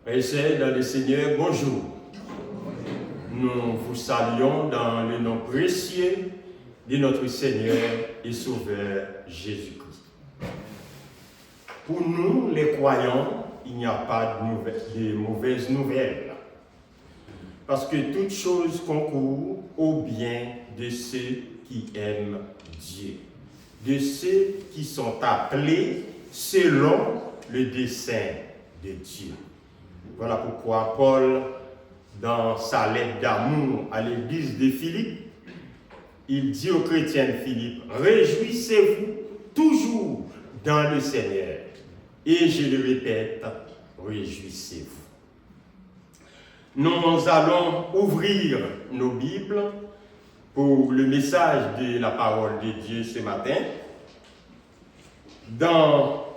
Et c'est dans le Seigneur, bonjour. Nous vous saluons dans le nom précieux de notre Seigneur et Sauveur Jésus-Christ. Pour nous, les croyants, il n'y a pas de mauvaises nouvelles. Parce que toute chose concourt au bien de ceux qui aiment Dieu, de ceux qui sont appelés selon le dessein de Dieu. Voilà pourquoi Paul, dans sa lettre d'amour à l'église de Philippe, il dit aux chrétiens de Philippe, « Réjouissez-vous toujours dans le Seigneur. » Et je le répète, réjouissez-vous. Nous allons ouvrir nos Bibles pour le message de la parole de Dieu ce matin dans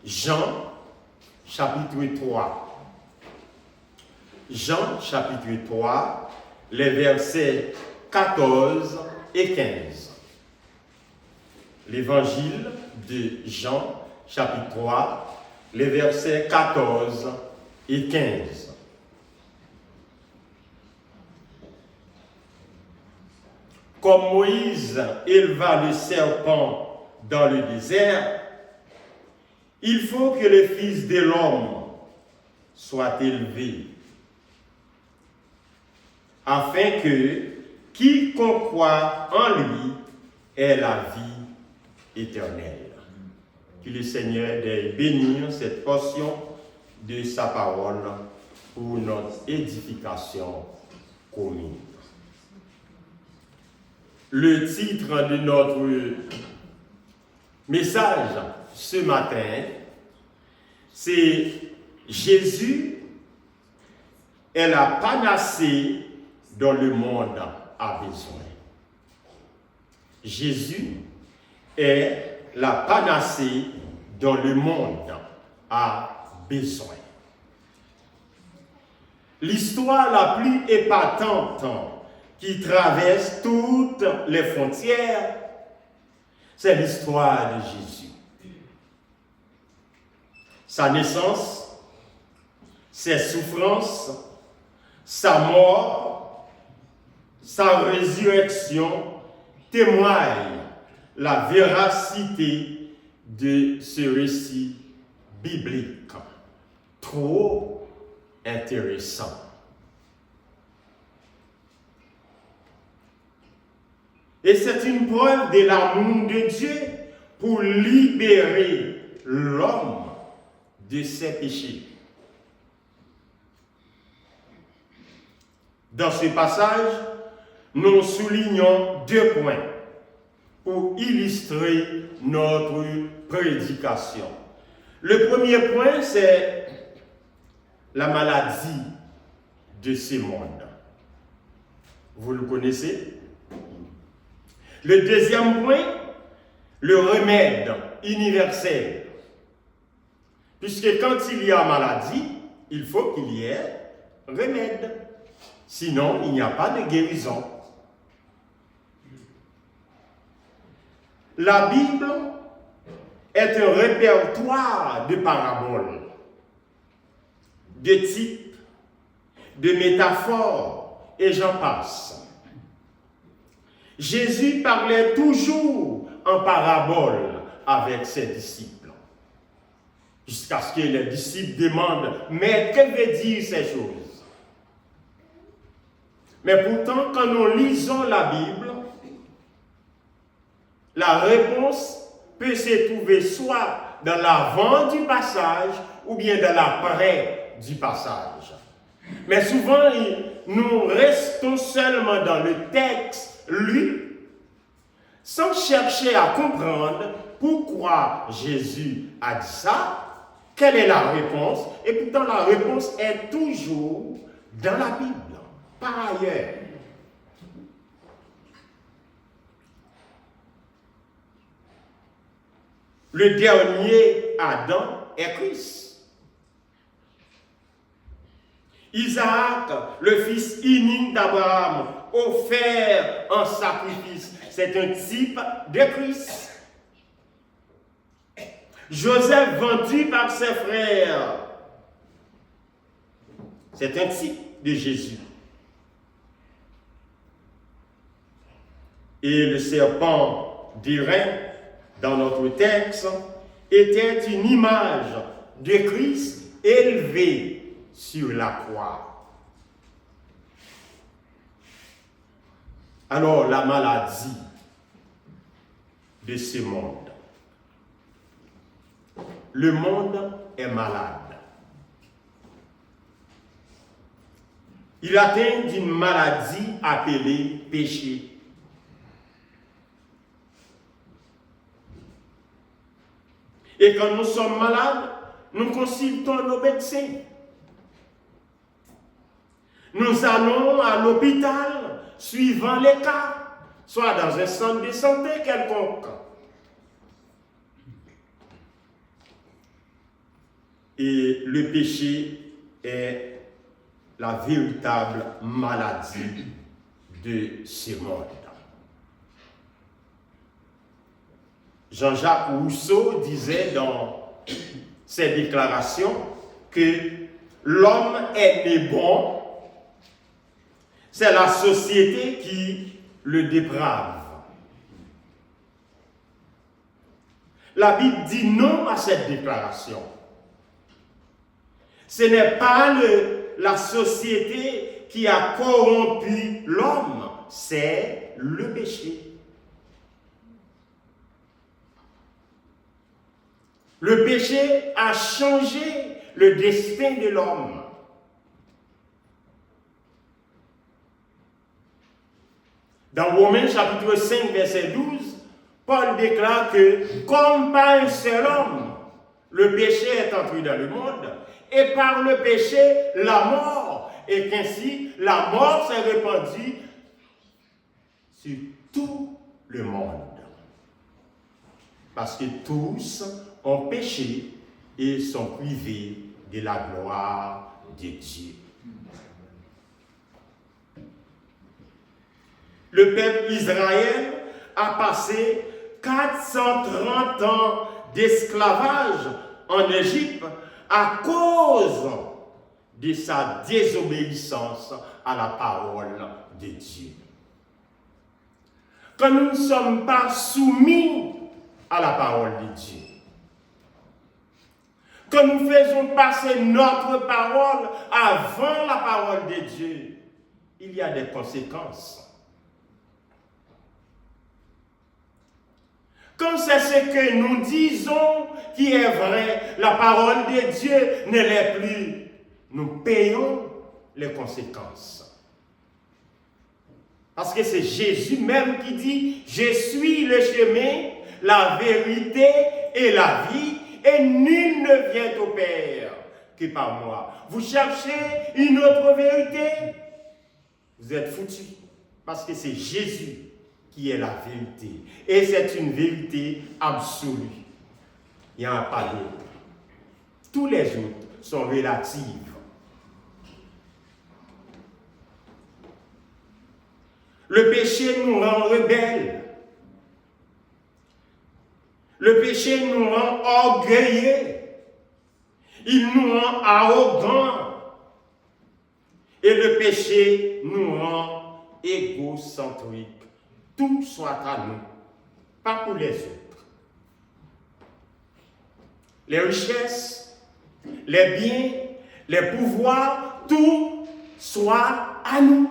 Jean, chapitre 3. Jean, chapitre 3, les versets 14 et 15. L'évangile de Jean, chapitre 3, les versets 14 et 15. Comme Moïse éleva le serpent dans le désert, il faut que le Fils de l'homme soit élevé, afin que quiconque croit en lui ait la vie éternelle. Que le Seigneur veuille bénir cette portion de sa parole pour notre édification commune. Le titre de notre message ce matin, c'est « Jésus est la panacée dont le monde a besoin ». Jésus est la panacée dont le monde a besoin. L'histoire la plus épatante qui traverse toutes les frontières, c'est l'histoire de Jésus. Sa naissance, ses souffrances, sa mort, sa résurrection témoignent la véracité de ce récit biblique, trop intéressant. Et c'est une preuve de l'amour de Dieu pour libérer l'homme de ses péchés. Dans ce passage, nous soulignons 2 points pour illustrer notre prédication. Le premier point, c'est la maladie de ce monde. Vous le connaissez? Le deuxième point, le remède universel. Puisque quand il y a maladie, il faut qu'il y ait remède. Sinon, il n'y a pas de guérison. La Bible est un répertoire de paraboles, de types, de métaphores, et j'en passe. Jésus parlait toujours en parabole avec ses disciples, jusqu'à ce que les disciples demandent « Mais que veut dire ces choses ?» Mais pourtant, quand nous lisons la Bible, la réponse peut se trouver soit dans l'avant du passage ou bien dans l'après du passage. Mais souvent, nous restons seulement dans le texte lu, sans chercher à comprendre pourquoi Jésus a dit ça, quelle est la réponse, et pourtant la réponse est toujours dans la Bible, par ailleurs. Le dernier Adam est Christ. Isaac, le fils unique d'Abraham, offert en sacrifice, c'est un type de Christ. Joseph vendu par ses frères, C'est un type de Jésus. Et le serpent d'airain, dans notre texte, était une image de Christ élevé sur la croix. Alors, la maladie de ce monde. Le monde est malade. Il est atteint d'une maladie appelée péché. Et quand nous sommes malades, nous consultons nos médecins. Nous allons à l'hôpital suivant les cas, soit dans un centre de santé quelconque. Et le péché est la véritable maladie de ce monde. Jean-Jacques Rousseau disait dans ses déclarations que l'homme est né bon, c'est la société qui le déprave. La Bible dit non à cette déclaration. Ce n'est pas la société qui a corrompu l'homme, c'est le péché. Le péché a changé le destin de l'homme. Dans Romains chapitre 5, verset 12, Paul déclare que comme par un seul homme, le péché est entré dans le monde, et par le péché, la mort, et qu'ainsi la mort s'est répandue sur tout le monde. Parce que tous ont péché et sont privés de la gloire de Dieu. Le peuple Israël a passé 430 ans d'esclavage en Égypte à cause de sa désobéissance à la parole de Dieu. Quand nous ne sommes pas soumis à la parole de Dieu, quand nous faisons passer notre parole avant la parole de Dieu, il y a des conséquences. Quand c'est ce que nous disons qui est vrai, la parole de Dieu ne l'est plus, nous payons les conséquences. Parce que c'est Jésus même qui dit « Je suis le chemin, la vérité et la vie, et nul ne vient au Père que par moi. » Vous cherchez une autre vérité? Vous êtes foutus. Parce que c'est Jésus qui est la vérité. Et c'est une vérité absolue. Il n'y en a pas d'autre. Tous les autres sont relatifs. Le péché nous rend rebelles. Le péché nous rend orgueilleux. Il nous rend arrogants. Et le péché nous rend égocentriques. Tout soit à nous, pas pour les autres. Les richesses, les biens, les pouvoirs, tout soit à nous.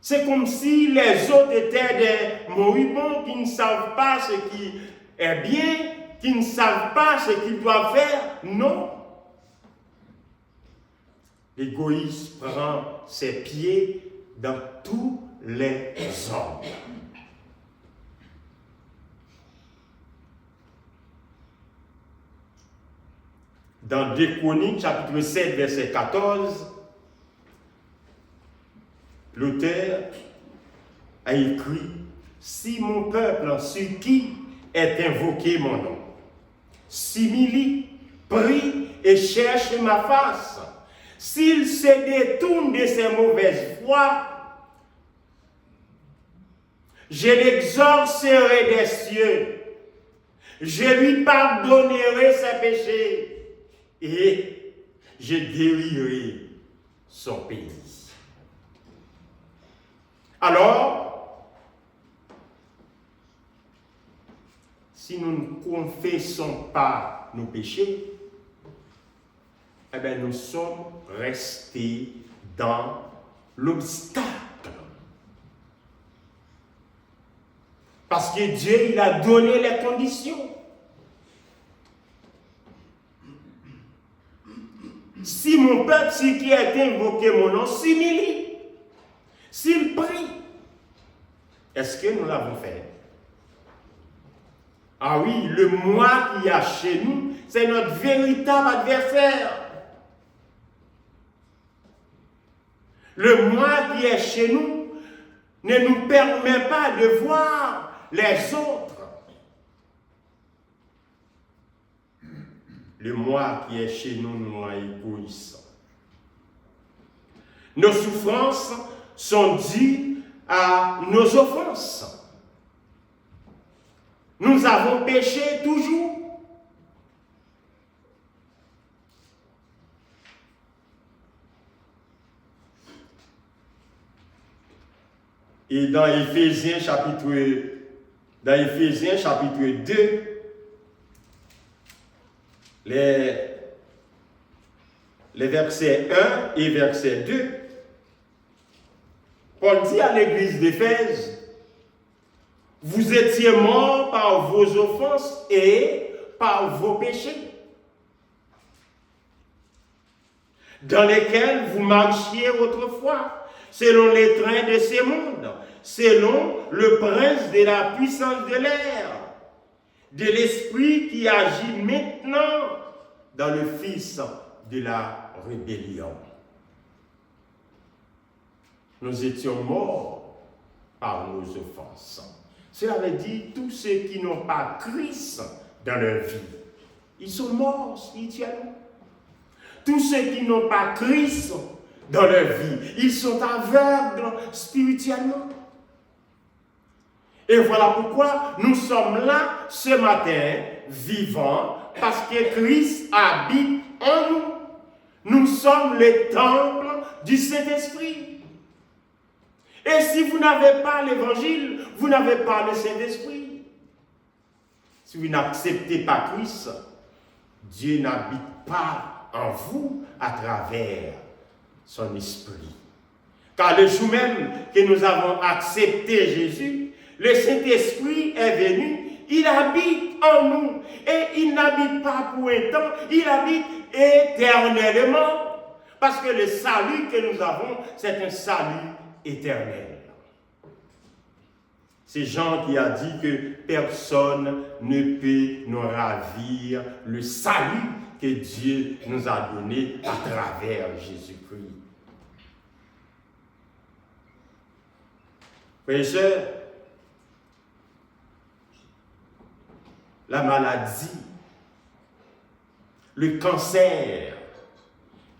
C'est comme si les autres étaient des moribonds qui ne savent pas ce qui est bien, qui ne savent pas ce qu'ils doivent faire. Non. L'égoïsme prend ses pieds dans tous les hommes. Dans 2 Chroniques, chapitre 7, verset 14, l'auteur a écrit « Si mon peuple sur qui est invoqué mon nom, s'humilie, prie et cherche ma face, s'il se détourne de ses mauvaises voies, je l'exorcerai des cieux, je lui pardonnerai ses péchés et je guérirai son pays. Alors, si nous ne confessons pas nos péchés, eh bien, nous sommes restés dans l'obstacle. Parce que Dieu, il a donné les conditions. Si mon peuple, si qui a invoqué mon nom, s'humilie, s'il prie, est-ce que nous l'avons fait? Ah oui, le moi qui y a chez nous, c'est notre véritable adversaire. Le moi qui est chez nous ne nous permet pas de voir les autres. Le moi qui est chez nous nous rend égoïstes. Nos souffrances sont dues à nos offenses. Nous avons péché toujours. Et dans Éphésiens chapitre 2, les versets 1 et verset 2, Paul dit à l'église d'Éphèse, vous étiez morts par vos offenses et par vos péchés, dans lesquels vous marchiez autrefois, selon les trains de ce monde, selon le prince de la puissance de l'air, de l'esprit qui agit maintenant dans le fils de la rébellion. Nous étions morts par nos offenses. Cela veut dire tous ceux qui n'ont pas Christ dans leur vie, ils sont morts spirituellement. Tous ceux qui n'ont pas Christ dans leur vie, ils sont aveugles spirituellement. Et voilà pourquoi nous sommes là ce matin, vivants, parce que Christ habite en nous. Nous sommes le temple du Saint-Esprit. Et si vous n'avez pas l'Évangile, vous n'avez pas le Saint-Esprit. Si vous n'acceptez pas Christ, Dieu n'habite pas en vous à travers son esprit. Car le jour même que nous avons accepté Jésus, le Saint-Esprit est venu, il habite en nous. Et il n'habite pas pour un temps, il habite éternellement. Parce que le salut que nous avons, c'est un salut éternel. C'est Jean qui a dit que personne ne peut nous ravir le salut que Dieu nous a donné à travers Jésus-Christ. Frères et sœurs, la maladie, le cancer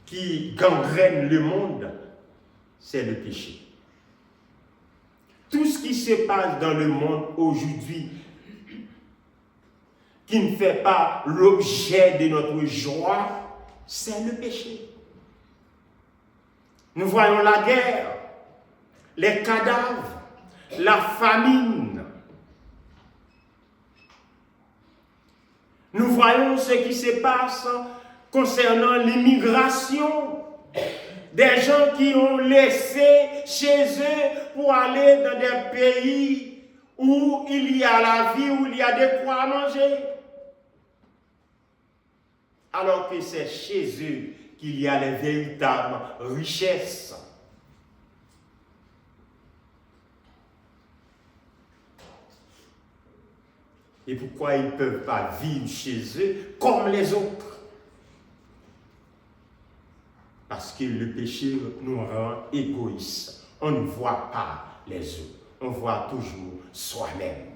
qui gangrène le monde, c'est le péché. Tout ce qui se passe dans le monde aujourd'hui, qui ne fait pas l'objet de notre joie, c'est le péché. Nous voyons la guerre, les cadavres, la famine. Nous voyons ce qui se passe concernant l'immigration. Des gens qui ont laissé chez eux pour aller dans des pays où il y a la vie, où il y a de quoi manger. Alors que c'est chez eux qu'il y a les véritables richesses. Et pourquoi ils ne peuvent pas vivre chez eux comme les autres? Parce que le péché nous rend égoïstes. On ne voit pas les autres. On voit toujours soi-même.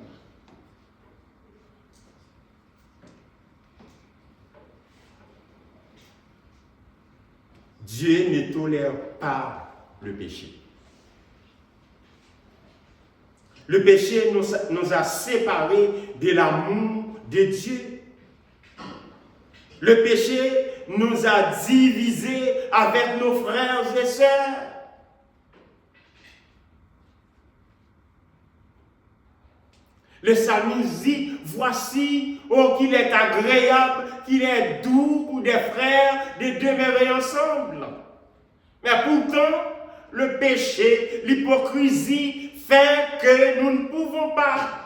Dieu ne tolère pas le péché. Le péché nous a séparés de l'amour de Dieu. Le péché nous a divisés avec nos frères et sœurs. Le psalmiste dit, voici, oh qu'il est agréable, qu'il est doux pour des frères de demeurer ensemble. Mais pourtant, le péché, l'hypocrisie fait que nous ne pouvons pas.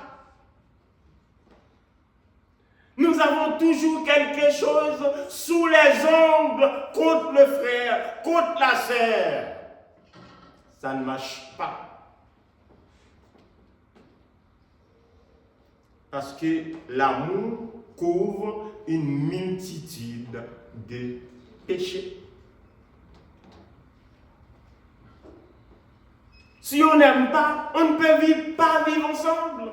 Nous avons toujours quelque chose sous les ongles contre le frère, contre la sœur. Ça ne marche pas. Parce que l'amour couvre une multitude de péchés. Si on n'aime pas, on ne peut pas vivre ensemble.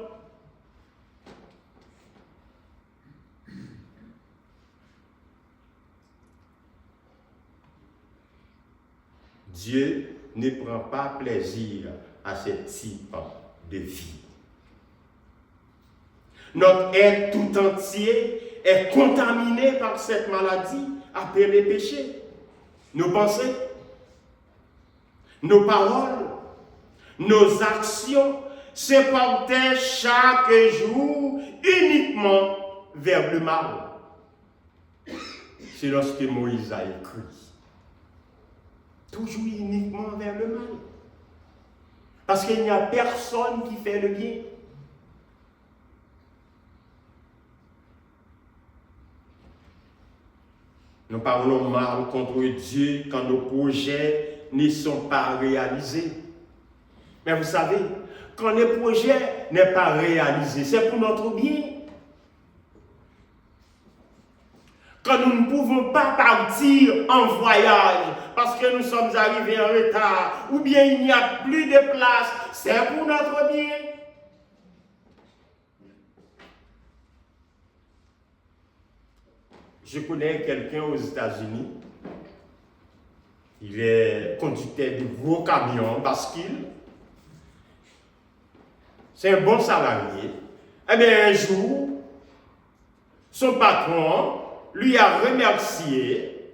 Dieu ne prend pas plaisir à ce type de vie. Notre être tout entier est contaminé par cette maladie appelée péché. Nos pensées, nos paroles, nos actions se portaient chaque jour uniquement vers le mal. C'est lorsque Moïse a écrit. Toujours uniquement vers le mal. Parce qu'il n'y a personne qui fait le bien. Nous parlons mal contre Dieu quand nos projets ne sont pas réalisés. Mais vous savez, quand le projet n'est pas réalisé, c'est pour notre bien. Quand nous ne pouvons pas partir en voyage parce que nous sommes arrivés en retard, ou bien il n'y a plus de place, c'est pour notre bien. Je connais quelqu'un aux États-Unis, il est conducteur de gros camions, bascule. C'est un bon salarié. Eh bien, un jour, son patron lui a remercié,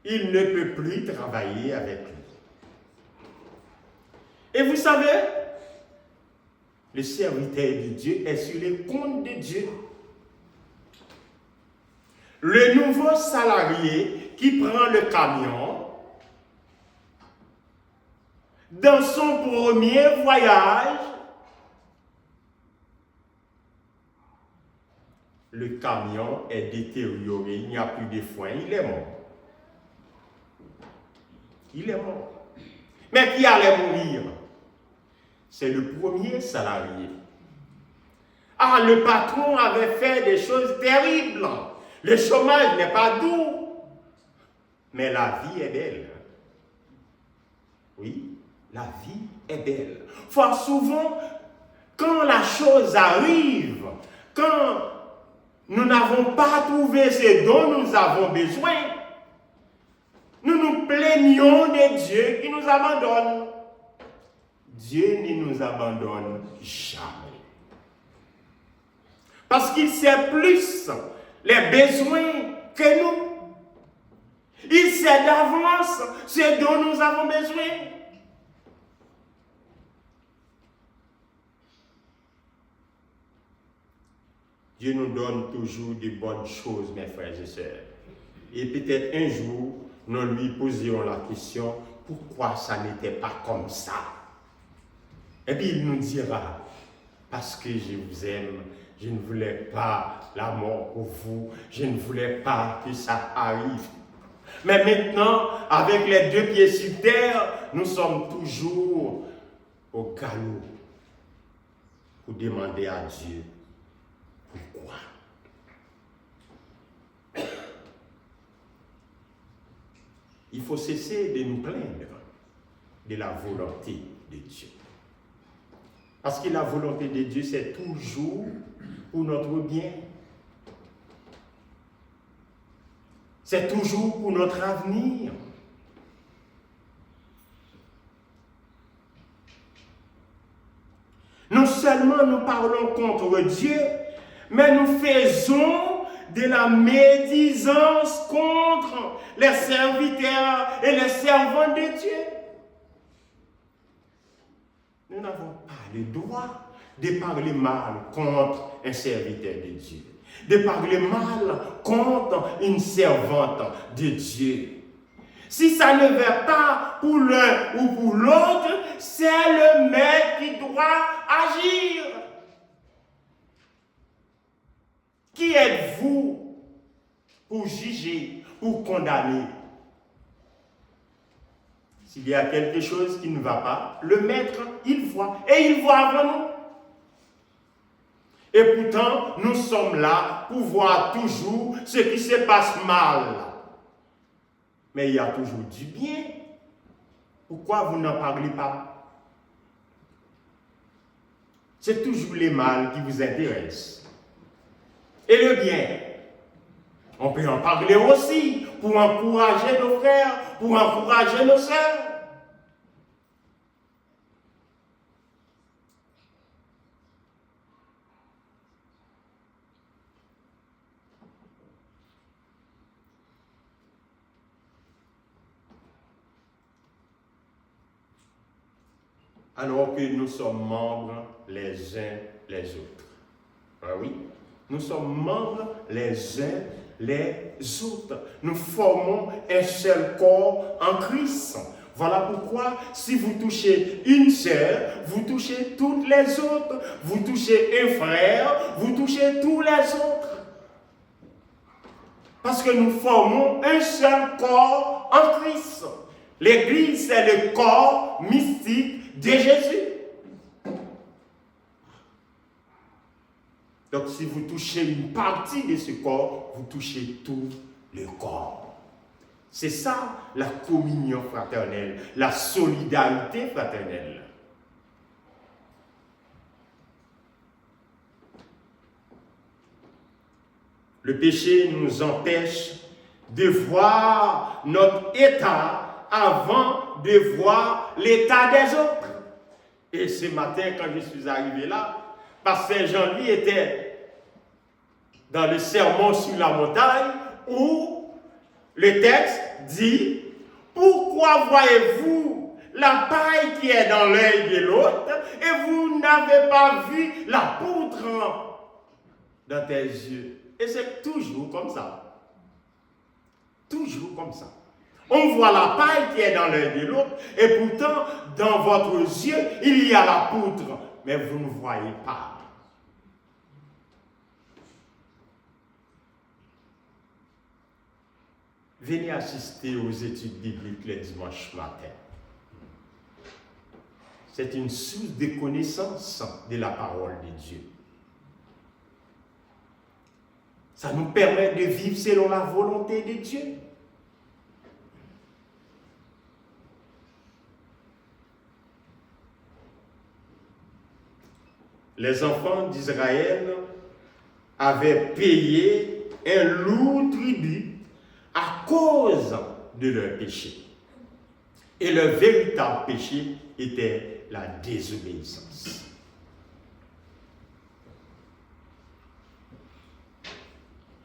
il ne peut plus travailler avec lui. Et vous savez, le serviteur de Dieu est sur les comptes de Dieu. Le nouveau salarié qui prend le camion, dans son premier voyage, le camion est détérioré, il n'y a plus de foin, il est mort. Il est mort. Mais qui allait mourir? C'est le premier salarié. Ah, le patron avait fait des choses terribles. Le chômage n'est pas doux. Mais la vie est belle. Oui, la vie est belle. Fort souvent, quand la chose arrive, quand nous n'avons pas trouvé ce dont nous avons besoin, nous nous plaignons de Dieu qui nous abandonne. Dieu ne nous abandonne jamais. Parce qu'il sait plus les besoins que nous. Il sait d'avance ce dont nous avons besoin. Dieu nous donne toujours de bonnes choses, mes frères et sœurs. Et peut-être un jour, nous lui poserons la question, pourquoi ça n'était pas comme ça? Et puis il nous dira, parce que je vous aime, je ne voulais pas la mort pour vous, je ne voulais pas que ça arrive. Mais maintenant, avec les deux pieds sur terre, nous sommes toujours au galop pour demander à Dieu pourquoi. Il faut cesser de nous plaindre de la volonté de Dieu. Parce que la volonté de Dieu, c'est toujours pour notre bien. C'est toujours pour notre avenir. Non seulement nous parlons contre Dieu, mais nous faisons de la médisance contre les serviteurs et les servantes de Dieu. Nous n'avons pas le droit de parler mal contre un serviteur de Dieu, de parler mal contre une servante de Dieu. Si ça ne va pas pour l'un ou pour l'autre, c'est le maître qui doit agir. Qui êtes-vous pour juger, pour condamner? S'il y a quelque chose qui ne va pas, le maître, il voit. Et il voit avant nous. Et pourtant, nous sommes là pour voir toujours ce qui se passe mal. Mais il y a toujours du bien. Pourquoi vous n'en parlez pas? C'est toujours les mal qui vous intéressent. Et le bien, on peut en parler aussi pour encourager nos frères, pour encourager nos sœurs. Alors que nous sommes membres les uns les autres. Ah oui, nous sommes membres les uns les autres. Nous formons un seul corps en Christ. Voilà pourquoi, si vous touchez une sœur, vous touchez toutes les autres. Vous touchez un frère, vous touchez tous les autres. Parce que nous formons un seul corps en Christ. L'Église, c'est le corps mystique de Jésus. Donc, si vous touchez une partie de ce corps, vous touchez tout le corps. C'est ça, la communion fraternelle, la solidarité fraternelle. Le péché nous empêche de voir notre état avant de voir l'état des autres. Et ce matin, quand je suis arrivé là, Pasteur Jean-Louis était dans le sermon sur la montagne où le texte dit « Pourquoi voyez-vous la paille qui est dans l'œil de l'autre et vous n'avez pas vu la poutre dans tes yeux ?» Et c'est toujours comme ça. Toujours comme ça. On voit la paille qui est dans l'œil de l'autre et pourtant, dans votre yeux, il y a la poutre. Mais vous ne voyez pas. Venez assister aux études bibliques le dimanche matin. C'est une source de connaissance de la parole de Dieu. Ça nous permet de vivre selon la volonté de Dieu. Les enfants d'Israël avaient payé un lourd tribut à cause de leur péché. Et leur véritable péché était la désobéissance.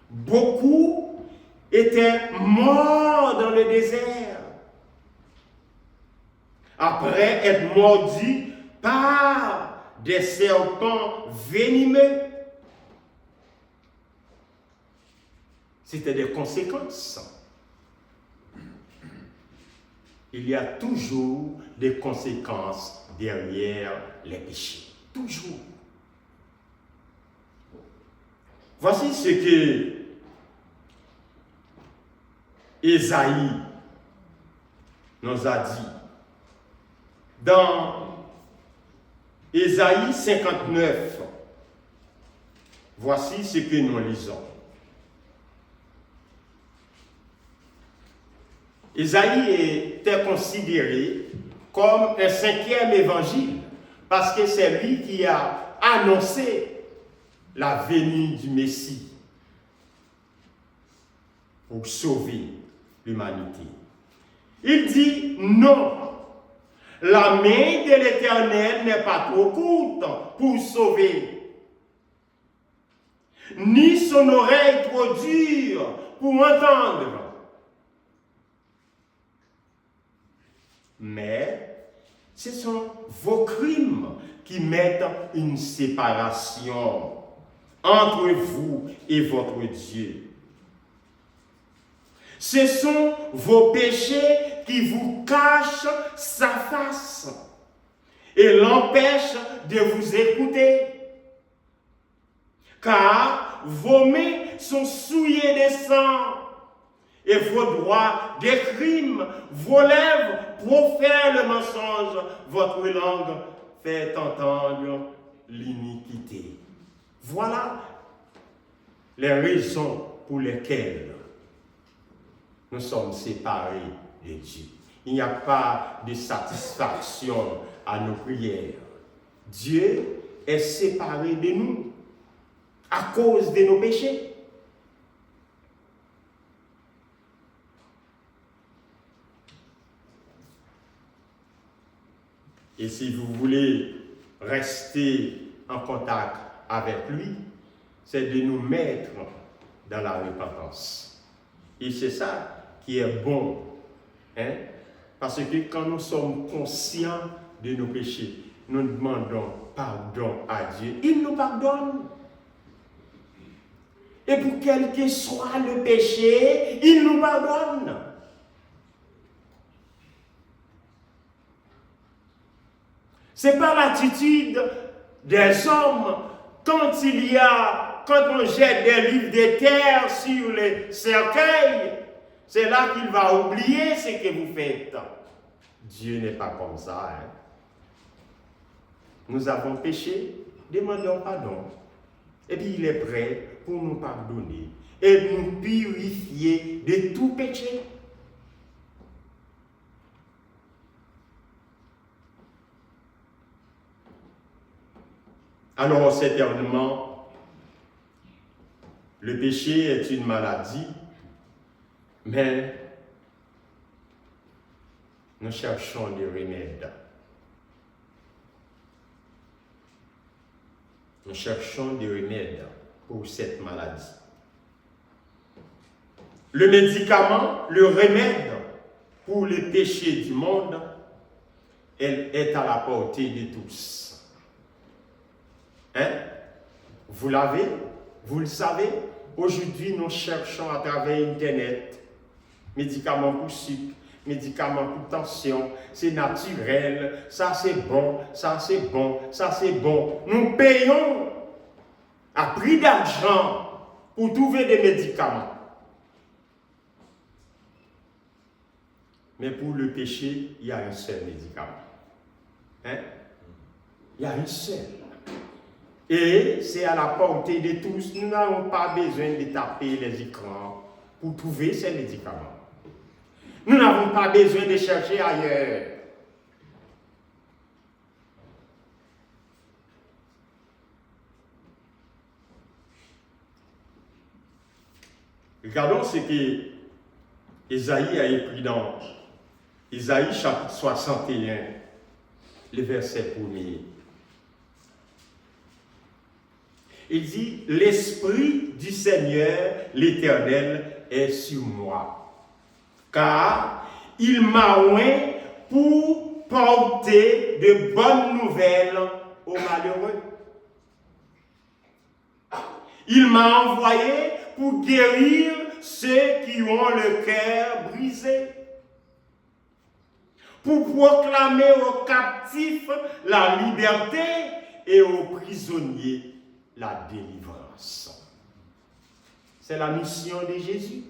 Beaucoup étaient morts dans le désert après être mordus par des serpents venimeux. C'était des conséquences. Il y a toujours des conséquences derrière les péchés. Toujours. Voici ce que Ésaïe nous a dit. Dans Ésaïe 59, voici ce que nous lisons. Ésaïe était considéré comme un cinquième évangile parce que c'est lui qui a annoncé la venue du Messie pour sauver l'humanité. Il dit non. La main de l'Éternel n'est pas trop courte pour sauver. ni son oreille trop dure pour entendre. Mais ce sont vos crimes qui mettent une séparation entre vous et votre Dieu. Ce sont vos péchés qui vous cachent sa face et l'empêchent de vous écouter. Car vos mains sont souillées de sang et vos doigts des crimes, vos lèvres profèrent le mensonge, votre langue fait entendre l'iniquité. Voilà les raisons pour lesquelles nous sommes séparés de Dieu. Il n'y a pas de satisfaction à nos prières. Dieu est séparé de nous à cause de nos péchés. Et si vous voulez rester en contact avec lui, c'est de nous mettre dans la repentance. Et c'est ça qui est bon. Parce que quand nous sommes conscients de nos péchés, nous demandons pardon à Dieu. Il nous pardonne. Et pour quel que soit le péché, il nous pardonne. C'est pas l'attitude des hommes quand on jette des livres de terre sur les cercueils, c'est là qu'il va oublier ce que vous faites. Dieu n'est pas comme ça. Nous avons péché, demandons pardon. Et puis il est prêt pour nous pardonner et nous purifier de tout péché. Alors certainement, le péché est une maladie, mais nous cherchons des remèdes. Nous cherchons des remèdes pour cette maladie. Le médicament, le remède pour le péché du monde, elle est à la portée de tous. Vous l'avez, vous le savez. Aujourd'hui, nous cherchons à travers Internet médicaments pour sucre, médicaments pour tension, c'est naturel, ça c'est bon, ça c'est bon, ça c'est bon. Nous payons à prix d'argent pour trouver des médicaments. Mais pour le péché, il y a un seul médicament. Il y a un seul. Et c'est à la portée de tous. Nous n'avons pas besoin de taper les écrans pour trouver ces médicaments. Nous n'avons pas besoin de chercher ailleurs. Regardons ce que Isaïe a écrit dans Isaïe chapitre 61, le verset 1er. Il dit, l'Esprit du Seigneur, l'Éternel, est sur moi, car il m'a oint pour porter de bonnes nouvelles aux malheureux. Il m'a envoyé pour guérir ceux qui ont le cœur brisé, pour proclamer aux captifs la liberté et aux prisonniers la délivrance. C'est la mission de Jésus.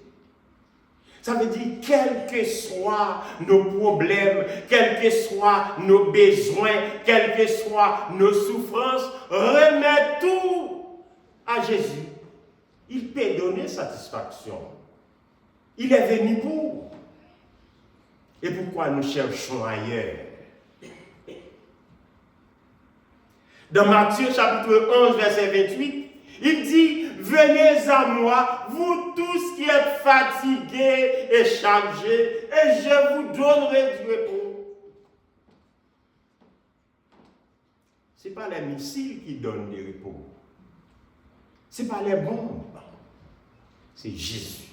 Ça veut dire, quels que soient nos problèmes, quels que soient nos besoins, quelles que soient nos souffrances, remets tout à Jésus. Il peut donner satisfaction. Il est venu pour. Et pourquoi nous cherchons ailleurs? Dans Matthieu chapitre 11, verset 28, il dit, venez à moi, vous tous qui êtes fatigués et chargés, et je vous donnerai du repos. Ce n'est pas les missiles qui donnent du repos. Ce n'est pas les bombes, c'est Jésus.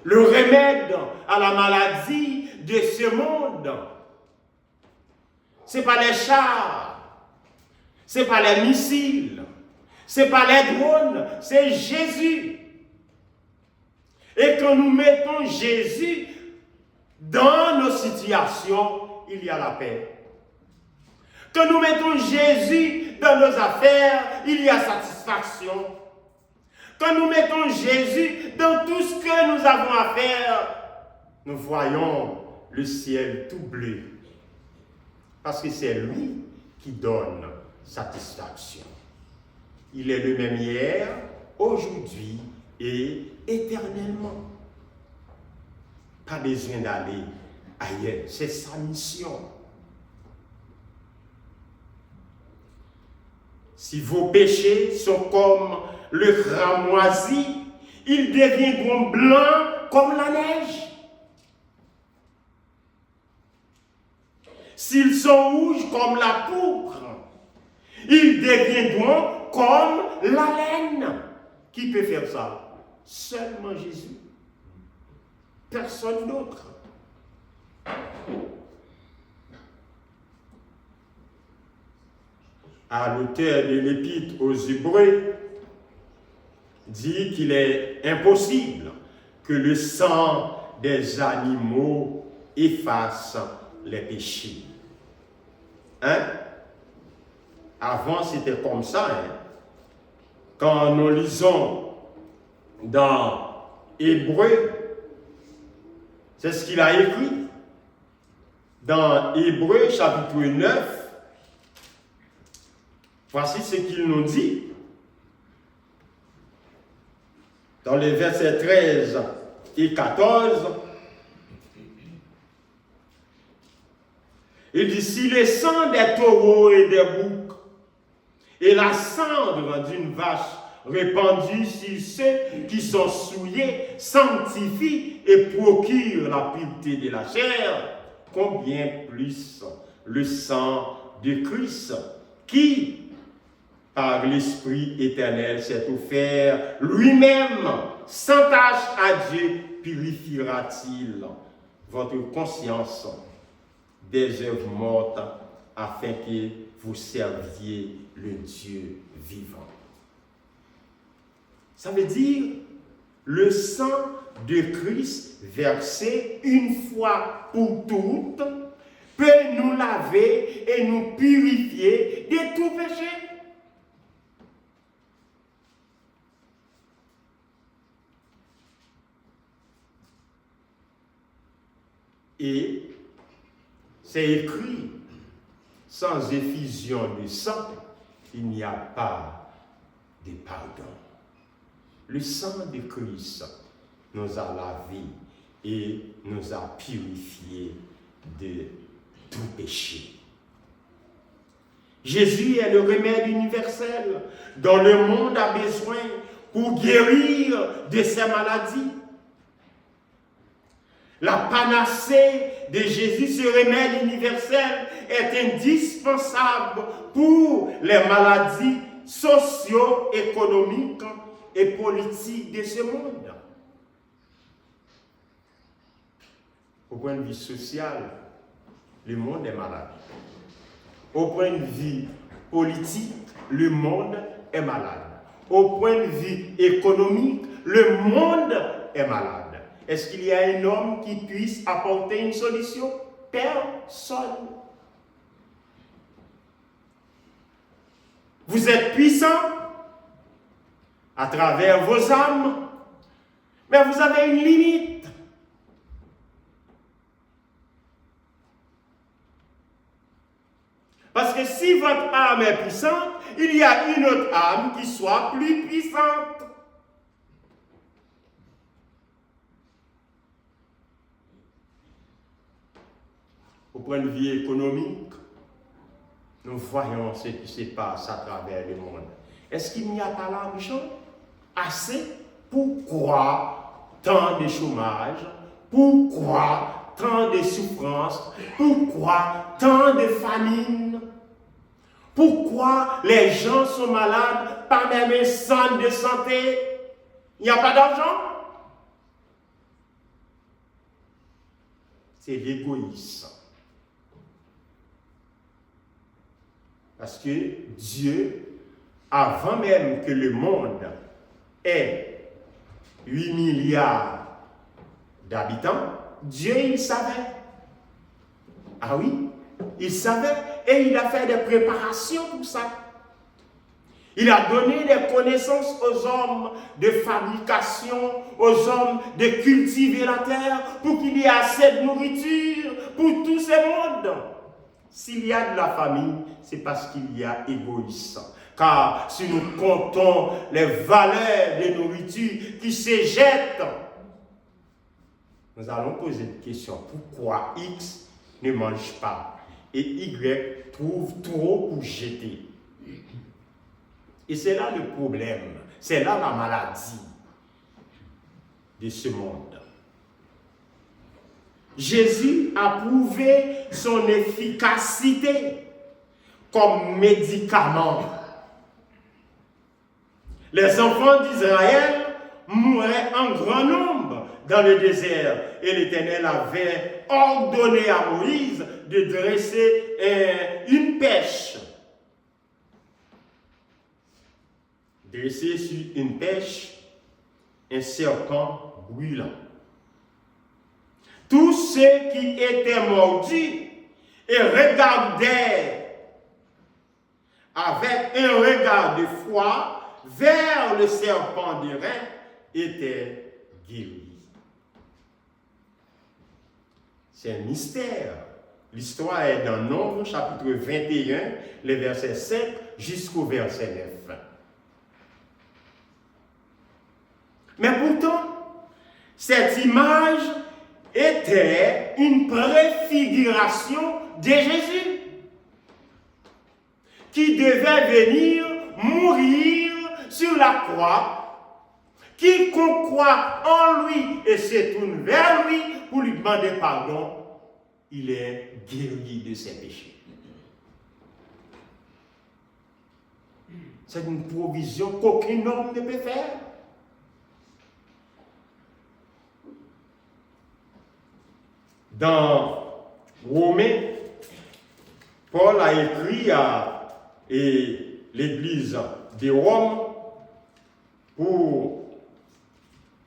Le remède à la maladie de ce monde, ce n'est pas les chars, ce n'est pas les missiles, ce n'est pas les drones, c'est Jésus. Et quand nous mettons Jésus dans nos situations, il y a la paix. Quand nous mettons Jésus dans nos affaires, il y a satisfaction. Quand nous mettons Jésus dans tout ce que nous avons à faire, nous voyons le ciel tout bleu. Parce que c'est lui qui donne satisfaction. Il est le même hier, aujourd'hui et éternellement. Pas besoin d'aller ailleurs, c'est sa mission. Si vos péchés sont comme le cramoisi, ils deviendront blancs comme la neige. S'ils sont rouges comme la pourpre, ils deviendront comme la laine. Qui peut faire ça? Seulement Jésus. Personne d'autre. À l'auteur de l'Épître aux Hébreux, dit qu'il est impossible que le sang des animaux efface les péchés. Hein? Avant, c'était comme ça. Hein? Quand nous lisons dans Hébreux, c'est ce qu'il a écrit. Dans Hébreux, chapitre 9, voici ce qu'il nous dit. Dans les versets 13 et 14, il dit, si le sang des taureaux et des boucs et la cendre d'une vache répandue sur ceux qui sont souillés sanctifient et procurent la pureté de la chair, combien plus le sang de Christ qui, par l'Esprit éternel, s'est offert lui-même sans tâche à Dieu, purifiera-t-il votre conscience des œuvres mortes afin que vous serviez le Dieu vivant. Ça veut dire le sang de Christ versé une fois pour toutes peut nous laver et nous purifier de tout péché. Et c'est écrit, sans effusion de sang, il n'y a pas de pardon. Le sang de Christ nous a lavés et nous a purifiés de tout péché. Jésus est le remède universel dont le monde a besoin pour guérir de ses maladies. La panacée de Jésus, ce remède universel, est indispensable pour les maladies socio-économiques et politiques de ce monde. Au point de vue social, le monde est malade. Au point de vue politique, le monde est malade. Au point de vue économique, le monde est malade. Est-ce qu'il y a un homme qui puisse apporter une solution? Personne. Vous êtes puissant à travers vos âmes, mais vous avez une limite. Parce que si votre âme est puissante, il y a une autre âme qui soit plus puissante. Au point de vue économique, nous voyons ce qui se passe à travers le monde. Est-ce qu'il n'y a pas l'argent assez? Pourquoi tant de chômage? Pourquoi tant de souffrances? Pourquoi tant de famine? Pourquoi les gens sont malades, pas même un centre de santé? Il n'y a pas d'argent? C'est l'égoïsme. Parce que Dieu, avant même que le monde ait 8 milliards d'habitants, Dieu, il savait. Ah oui, il savait et il a fait des préparations pour ça. Il a donné des connaissances aux hommes de fabrication, aux hommes de cultiver la terre pour qu'il y ait assez de nourriture pour tous ces mondes. S'il y a de la famine, c'est parce qu'il y a égoïsme. Car si nous comptons les valeurs de nourriture qui se jettent, nous allons poser une question. Pourquoi X ne mange pas et Y trouve trop pour jeter? Et c'est là le problème. C'est là la maladie de ce monde. Jésus a prouvé son efficacité comme médicament. Les enfants d'Israël mouraient en grand nombre dans le désert et l'Éternel avait ordonné à Moïse de dresser une pêche. Dresser sur une pêche un serpent brûlant. Tous ceux qui étaient mordus et regardaient avec un regard de foi vers le serpent de rein étaient guéris. C'est un mystère. L'histoire est dans Nombre, chapitre 21, les versets 5 jusqu'au verset 9. Mais pourtant, cette image était une préfiguration de Jésus qui devait venir mourir sur la croix. Quiconque croit en lui et se tourne vers lui pour lui demander pardon, il est guéri de ses péchés. C'est une provision qu'aucun homme ne peut faire. Dans Romains, Paul a écrit à l'église de Rome pour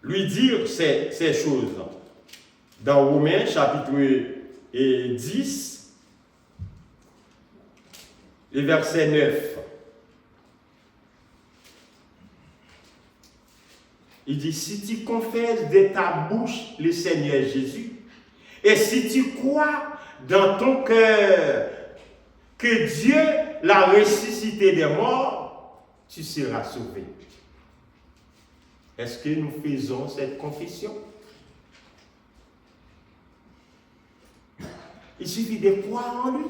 lui dire ces choses. Dans Romains, chapitre 10, le verset 9. Il dit, si tu confesses de ta bouche le Seigneur Jésus, et si tu crois dans ton cœur que Dieu l'a ressuscité des morts, tu seras sauvé. Est-ce que nous faisons cette confession? Il suffit de croire en lui.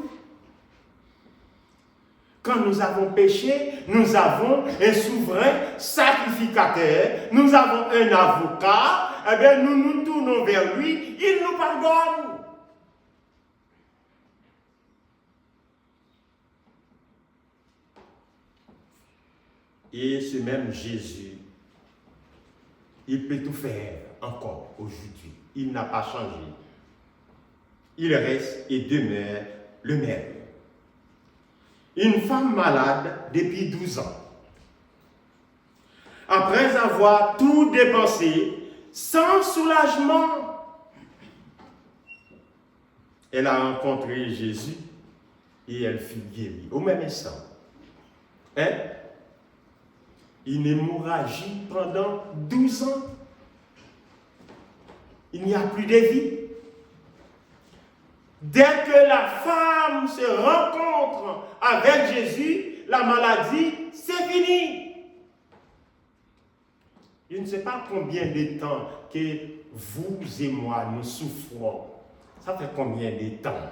Quand nous avons péché, nous avons un souverain sacrificateur, nous avons un avocat, eh bien nous nous tournons vers lui, il nous pardonne. Et ce même Jésus, il peut tout faire encore aujourd'hui. Il n'a pas changé. Il reste et demeure le même. Une femme malade depuis 12 ans. Après avoir tout dépensé, sans soulagement, elle a rencontré Jésus et elle fut guérie au même instant. Une hémorragie pendant 12 ans. Il n'y a plus de vie. Dès que la femme se rencontre avec Jésus, la maladie, c'est fini. Je ne sais pas combien de temps que vous et moi nous souffrons. Ça fait combien de temps?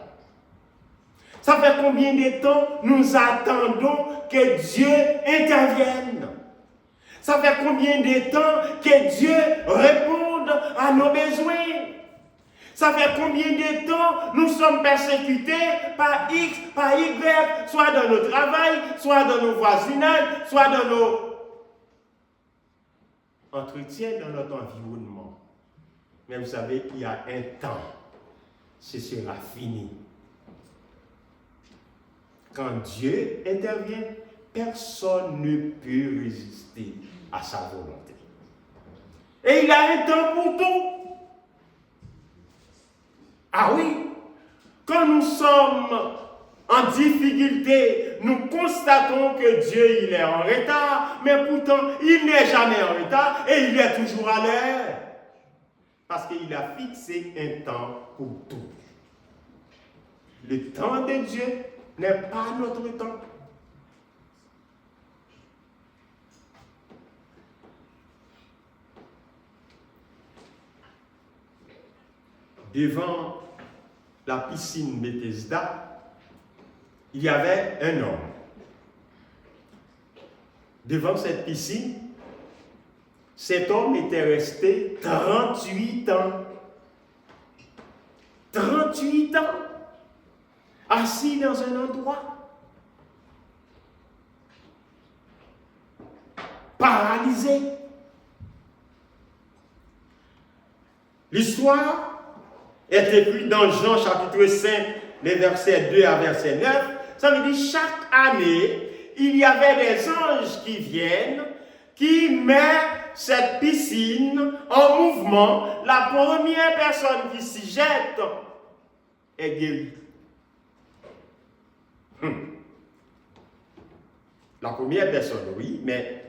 Ça fait combien de temps nous attendons que Dieu intervienne? Ça fait combien de temps que Dieu réponde à nos besoins? Ça fait combien de temps nous sommes persécutés par X, par Y, soit dans nos travail, soit dans nos voisinages, soit dans nos entretiens, dans notre environnement. Mais vous savez qu'il y a un temps, ce sera fini. Quand Dieu intervient, personne ne peut résister à sa volonté. Et il a un temps pour tout. Ah oui, quand nous sommes en difficulté, nous constatons que Dieu il est en retard, mais pourtant il n'est jamais en retard et il est toujours à l'heure. Parce qu'il a fixé un temps pour tout. Le temps de Dieu n'est pas notre temps. Devant la piscine Bethesda, il y avait un homme. Devant cette piscine, cet homme était resté 38 ans. 38 ans, assis dans un endroit, paralysé. L'histoire est écrite dans Jean chapitre 5, les versets 2 à verset 9. Ça veut dire chaque année, il y avait des anges qui viennent, qui mettent cette piscine en mouvement. La première personne qui s'y jette est guérie. La première personne, oui, mais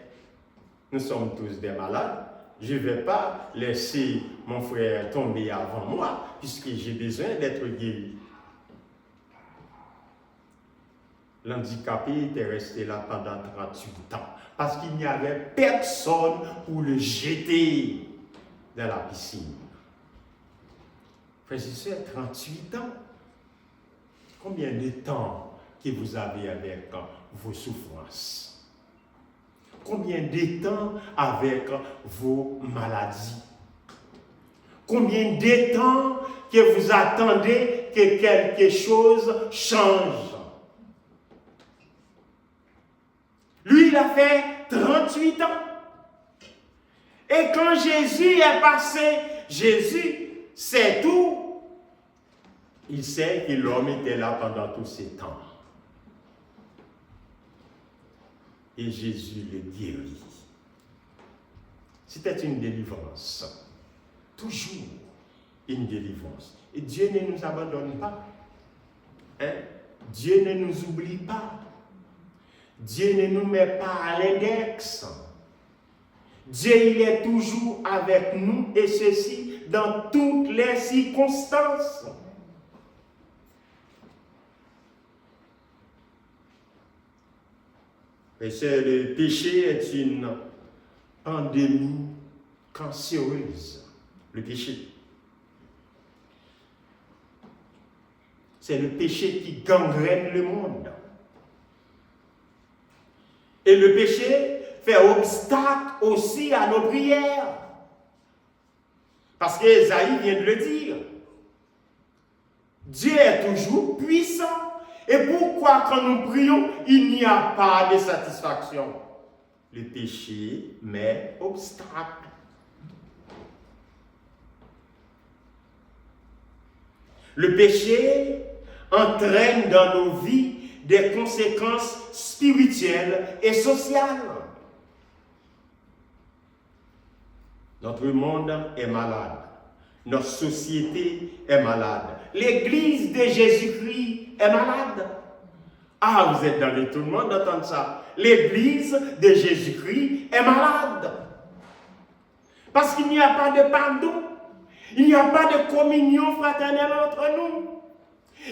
nous sommes tous des malades. Je ne vais pas laisser mon frère tomber avant moi, puisque j'ai besoin d'être guéri. L'handicapé était resté là pendant 38 ans, parce qu'il n'y avait personne pour le jeter dans la piscine. Frères et sœurs, 38 ans, combien de temps que vous avez avec vos souffrances? Combien de temps avec vos maladies? Combien de temps que vous attendez que quelque chose change? Lui, il a fait 38 ans. Et quand Jésus est passé, Jésus sait tout. Il sait que l'homme était là pendant tous ces temps. Et Jésus le guérit. C'était une délivrance. Toujours une délivrance. Et Dieu ne nous abandonne pas. Hein? Dieu ne nous oublie pas. Dieu ne nous met pas à l'index. Dieu, il est toujours avec nous, et ceci dans toutes les circonstances. Et le péché est une pandémie cancéreuse. Le péché. C'est le péché qui gangrène le monde. Et le péché fait obstacle aussi à nos prières. Parce qu'Ésaïe vient de le dire. Dieu est toujours puissant. Et pourquoi quand nous prions, il n'y a pas de satisfaction? Le péché met obstacle. Le péché entraîne dans nos vies des conséquences spirituelles et sociales. Notre monde est malade. Notre société est malade. L'Église de Jésus-Christ est malade. Ah, vous êtes dans l'étonnement d'entendre ça. L'Église de Jésus-Christ est malade. Parce qu'il n'y a pas de pardon. Il n'y a pas de communion fraternelle entre nous.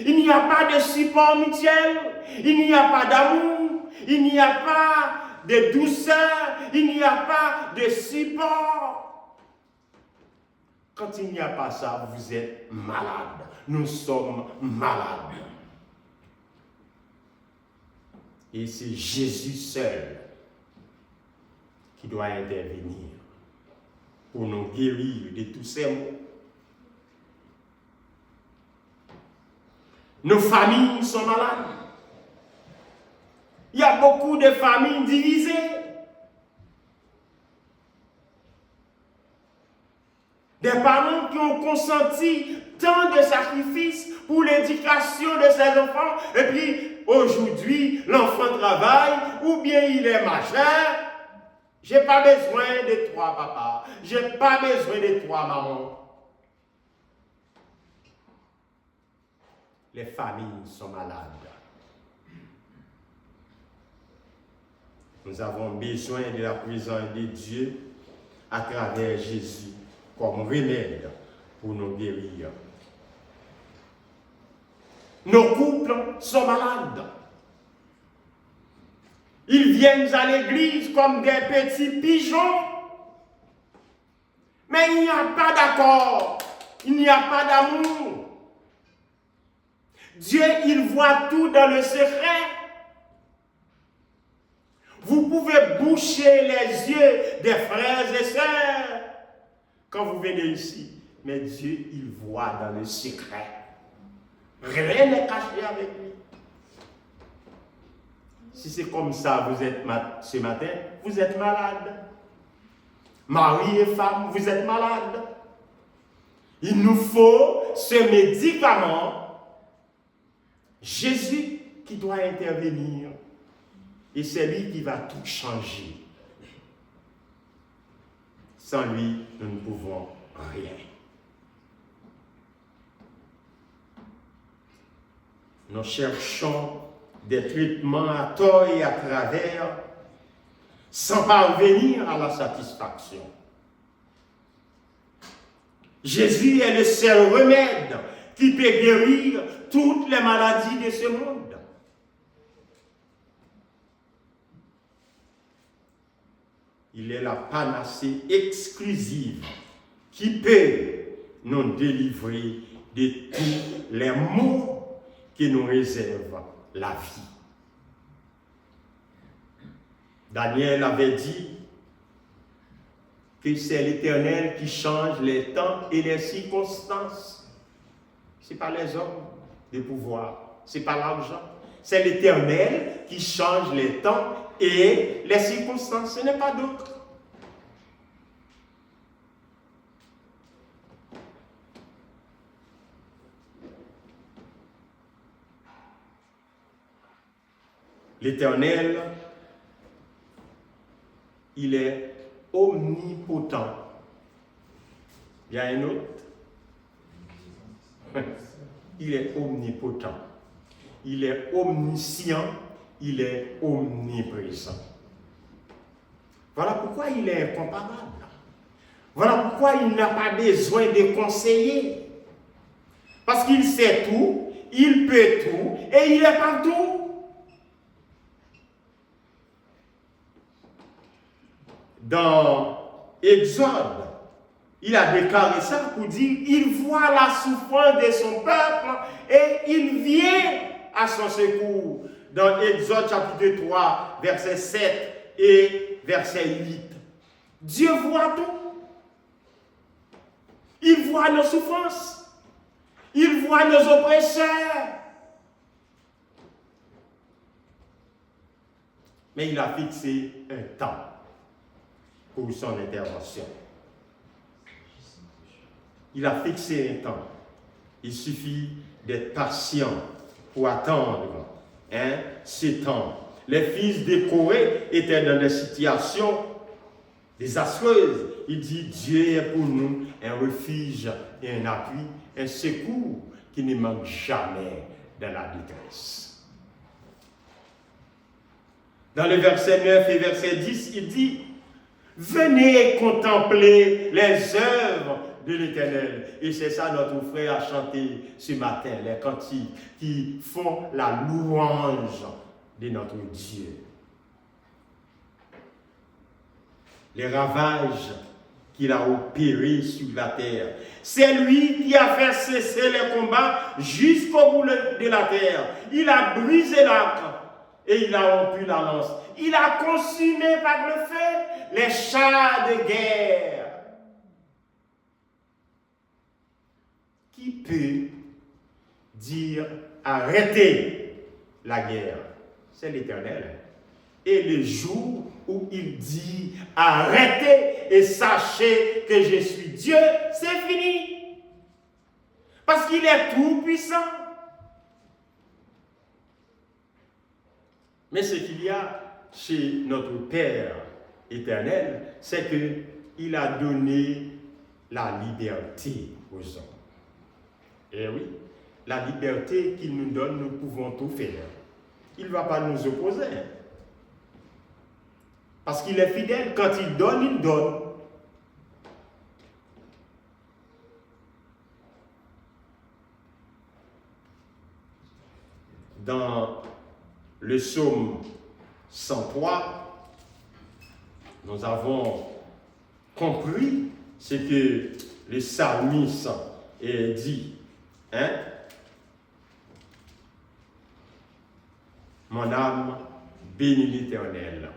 Il n'y a pas de support mutuel. Il n'y a pas d'amour. Il n'y a pas de douceur. Il n'y a pas de support. Quand il n'y a pas ça, vous êtes malade. Nous sommes malades. Et c'est Jésus seul qui doit intervenir. pour nous guérir de tous ces maux. Nos familles sont malades. Il y a beaucoup de familles divisées. Des parents qui ont consenti tant de sacrifices pour l'éducation de ses enfants, et puis aujourd'hui, l'enfant travaille, ou bien il est majeur. J'ai pas besoin de toi, papa. J'ai pas besoin de toi, maman. Les familles sont malades. Nous avons besoin de la présence de Dieu à travers Jésus comme remède pour nous guérir. Nos couples sont malades. Ils viennent à l'église comme des petits pigeons. Mais il n'y a pas d'accord. Il n'y a pas d'amour. Dieu, il voit tout dans le secret. Vous pouvez boucher les yeux des frères et sœurs quand vous venez ici. Mais Dieu, il voit dans le secret. Rien n'est caché avec lui. Si c'est comme ça, vous êtes ce matin, vous êtes malade. Mari et femme, vous êtes malade. Il nous faut ce médicament. Jésus qui doit intervenir. Et c'est lui qui va tout changer. Sans lui, nous ne pouvons rien. Nous cherchons des traitements à tort et à travers sans parvenir à la satisfaction. Jésus est le seul remède qui peut guérir toutes les maladies de ce monde. Il est la panacée exclusive qui peut nous délivrer de tous les maux qui nous réservent la vie. Daniel avait dit que c'est l'Éternel qui change les temps et les circonstances. Ce n'est pas les hommes de pouvoir, ce n'est pas l'argent. C'est l'Éternel qui change les temps et les circonstances, ce n'est pas d'autre. L'Éternel, il est omnipotent. Il y a un autre. Il est omnipotent. Il est omniscient. Il est omniprésent. Voilà pourquoi il est incomparable. Voilà pourquoi il n'a pas besoin de conseiller. Parce qu'il sait tout, il peut tout et il est partout. Dans Exode, il a déclaré ça pour dire il voit la souffrance de son peuple et il vient à son secours. Dans Exode chapitre 3, verset 7 et verset 8. Dieu voit tout. Il voit nos souffrances. Il voit nos oppresseurs. Mais il a fixé un temps pour son intervention. Il a fixé un temps. Il suffit d'être patient pour attendre ce temps. Les fils de Corée étaient dans des situations désastreuses. Il dit Dieu est pour nous un refuge et un appui, un secours qui ne manque jamais dans la détresse. Dans le verset 9 et verset 10, il dit venez contempler les œuvres de l'Éternel. Et c'est ça notre frère a chanté ce matin, les cantiques qui font la louange de notre Dieu. Les ravages qu'il a opérés sur la terre. C'est lui qui a fait cesser les combats jusqu'au bout de la terre. Il a brisé l'arc et il a rompu la lance. Il a consumé par le feu les chars de guerre. Qui peut dire arrêtez la guerre, c'est l'Éternel. Et le jour où il dit arrêtez et sachez que je suis Dieu, c'est fini. Parce qu'il est tout puissant. Mais ce qu'il y a chez notre Père éternel, c'est qu'il a donné la liberté aux hommes. Et oui, la liberté qu'il nous donne, nous pouvons tout faire. Il ne va pas nous opposer. Parce qu'il est fidèle. Quand il donne, il donne. Dans le psaume 103, nous avons compris ce que le psalmiste dit. Mon âme bénit l'Éternel.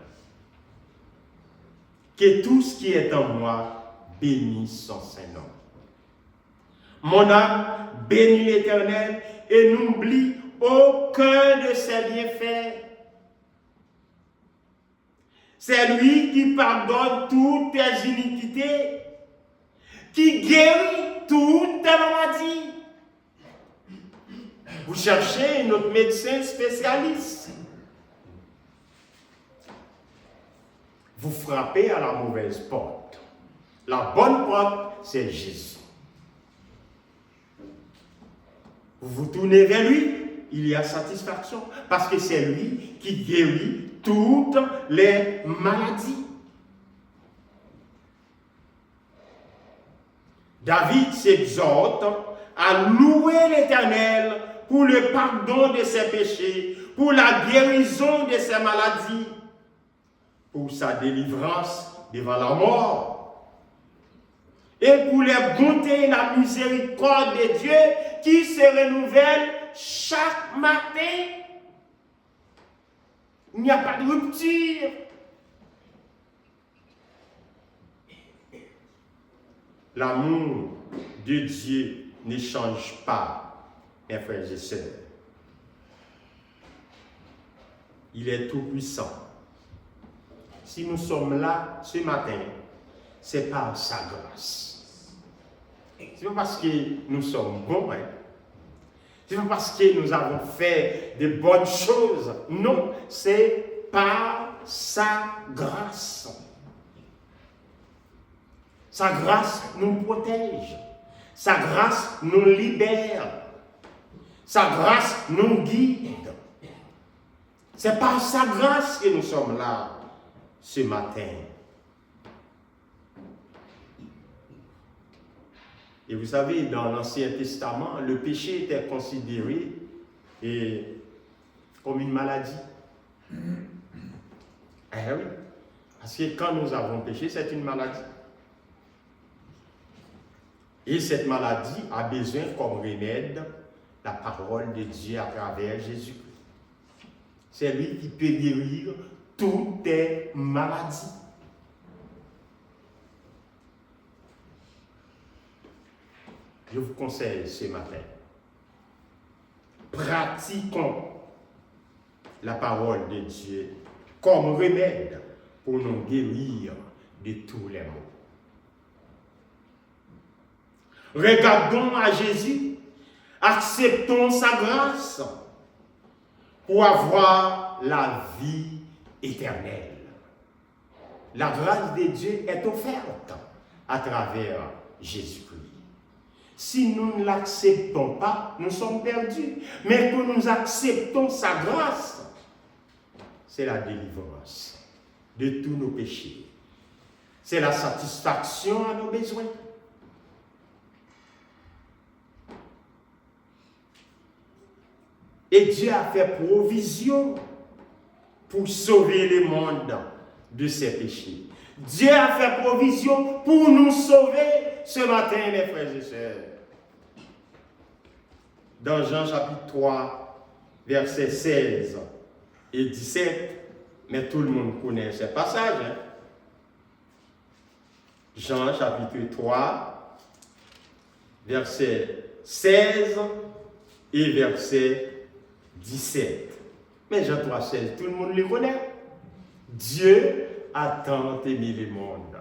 Que tout ce qui est en moi bénisse son Saint-Nom. Mon âme bénit l'Éternel et n'oublie aucun de ses bienfaits. C'est lui qui pardonne toutes tes iniquités, qui guérit toutes tes maladies. Vous cherchez notre médecin spécialiste. Vous frappez à la mauvaise porte. La bonne porte, c'est Jésus. Vous vous tournez vers lui, il y a satisfaction, parce que c'est lui qui guérit toutes les maladies. David s'exhorte à louer l'Éternel pour le pardon de ses péchés, pour la guérison de ses maladies, pour sa délivrance devant la mort, et pour les bontés et la miséricorde de Dieu qui se renouvellent chaque matin. Il n'y a pas de rupture. L'amour de Dieu ne change pas, mes frères et sœurs. Il est tout puissant. Si nous sommes là ce matin, c'est par sa grâce. Ce n'est pas parce que nous sommes bons, ce n'est pas parce que nous avons fait de bonnes choses. Non, c'est par sa grâce. Sa grâce nous protège. Sa grâce nous libère. Sa grâce nous guide. C'est par sa grâce que nous sommes là ce matin. Et vous savez, dans l'Ancien Testament, le péché était considéré comme une maladie. Eh oui, parce que quand nous avons péché, c'est une maladie. Et cette maladie a besoin comme remède la parole de Dieu à travers Jésus-Christ. C'est lui qui peut guérir toutes tes maladies. Je vous conseille ce matin, pratiquons la parole de Dieu comme remède pour nous guérir de tous les maux. Regardons à Jésus, acceptons sa grâce pour avoir la vie éternelle. La grâce de Dieu est offerte à travers Jésus-Christ. Si nous ne l'acceptons pas, nous sommes perdus. Mais que nous acceptons sa grâce, c'est la délivrance de tous nos péchés. C'est la satisfaction à nos besoins. Et Dieu a fait provision pour sauver le monde de ses péchés. Dieu a fait provision pour nous sauver ce matin, mes frères et sœurs. Dans Jean chapitre 3, versets 16 et 17, mais tout le monde connaît ce passage. Jean chapitre 3, versets 16 et verset 17. Mais Jean 3,16, tout le monde le connaît. Dieu a tant aimé le monde.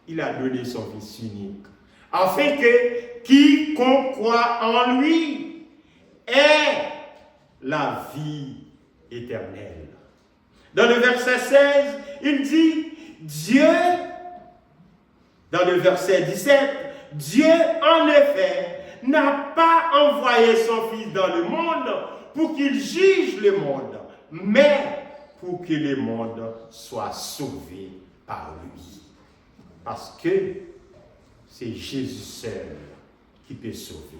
Il a donné son Fils unique, afin que quiconque croit en lui ait la vie éternelle. Dans le verset 16, il dit, Dieu, dans le verset 17, Dieu en effet n'a pas envoyé son Fils dans le monde pour qu'il juge le monde, mais pour que le monde soit sauvé par lui. Parce que c'est Jésus seul qui peut sauver.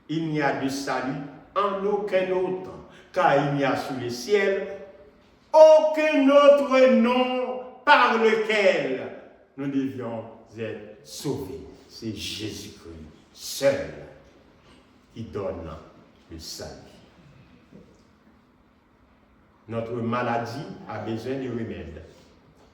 Il n'y a de salut en aucun autre, car il n'y a sous le ciel aucun autre nom par lequel nous devions être sauvés. C'est Jésus-Christ seul qui donne le salut. Notre maladie a besoin de remède.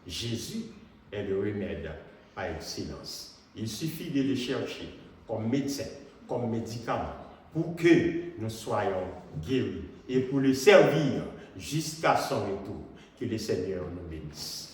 Jésus est le remède par excellence. Il suffit de le chercher comme médecin, comme médicament, pour que nous soyons guéris et pour le servir jusqu'à son retour. Que le Seigneur nous bénisse.